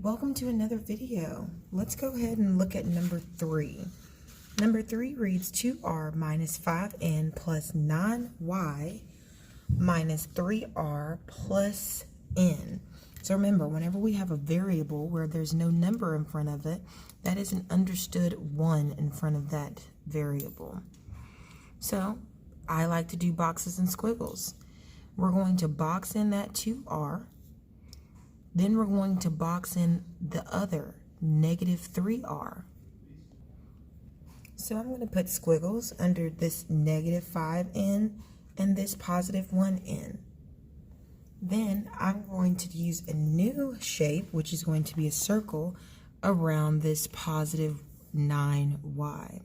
welcome to another video. Let's go ahead and look at number 3. Number 3 reads 2r minus 5n plus 9y minus 3r plus n. So remember, whenever we have a variable where there's no number in front of it, that is an understood 1 in front of that variable. So I like to do boxes and squiggles. We're going to box in that 2r. Then we're going to box in the other, negative 3r. So I'm going to put squiggles under this negative 5n and this positive 1n. Then I'm going to use a new shape, which is going to be a circle, around this positive 9y.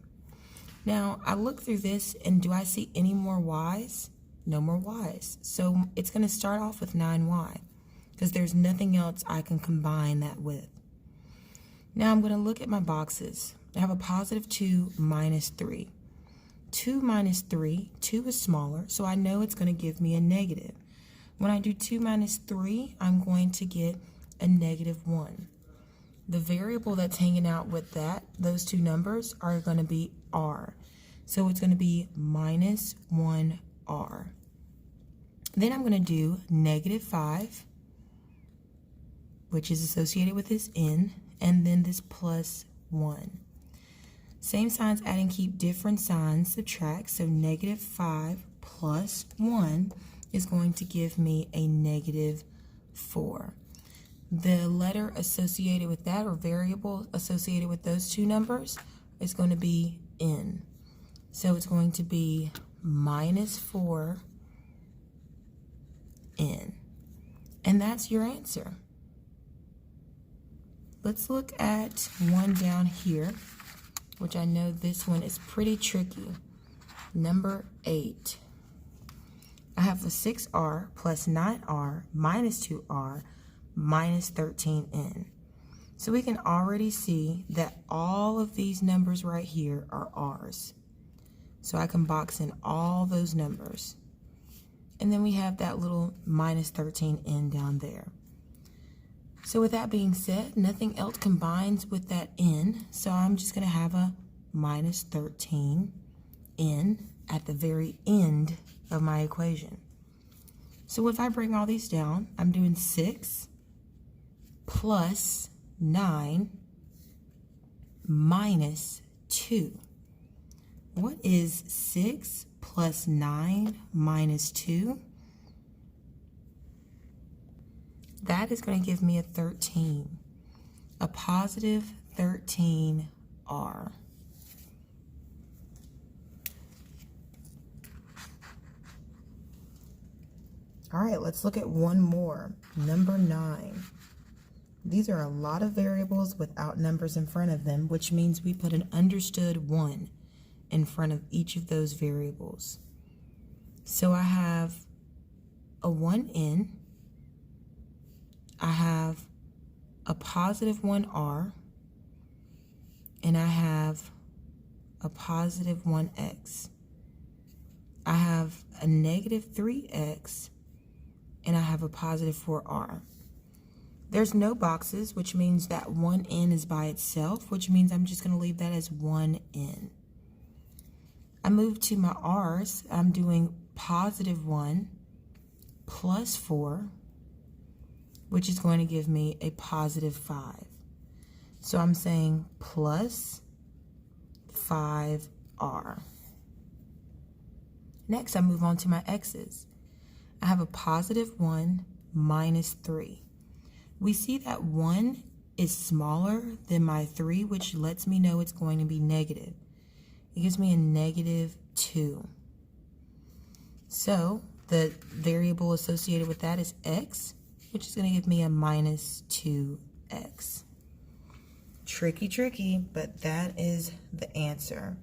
Now, I look through this, and do I see any more y's? No more y's. So it's going to start off with 9y. Because there's nothing else I can combine that with. Now I'm going to look at my boxes. I have a positive 2 minus 3. 2 minus 3, 2 is smaller, so I know it's going to give me a negative. When I do 2 minus 3, I'm going to get a negative 1. The variable that's hanging out with those two numbers are going to be r. So it's going to be minus 1r. Then I'm going to do negative 5, which is associated with this n, and then this plus 1. Same signs, add and keep different signs, subtract. So negative 5 plus 1 is going to give me a negative 4. The letter associated with that, or variable associated with those two numbers, is going to be n. So it's going to be minus 4n. And that's your answer. Let's look at one down here, which I know this one is pretty tricky. Number 8. I have a 6r plus 9r minus 2r minus 13n. So we can already see that all of these numbers right here are r's. So I can box in all those numbers. And then we have that little minus 13n down there. So with that being said, nothing else combines with that n, so I'm just going to have a minus 13n at the very end of my equation. So if I bring all these down, I'm doing 6 plus 9 minus 2. What is 6 plus 9 minus 2? That is going to give me a 13, a positive 13r. All right, let's look at one more. Number 9. These are a lot of variables without numbers in front of them, which means we put an understood 1 in front of each of those variables. So I have a 1n. I have a positive 1r, and I have a positive 1x. I have a negative 3x, and I have a positive 4r. There's no boxes, which means that 1n is by itself, which means I'm just going to leave that as 1n. I move to my r's. I'm doing positive 1 plus 4, which is going to give me a positive 5. So I'm saying plus 5r. Next, I move on to my x's. I have a positive 1 minus 3. We see that 1 is smaller than my 3, which lets me know it's going to be negative. It gives me a negative 2. So the variable associated with that is x, which is going to give me a minus 2x. Tricky, but that is the answer.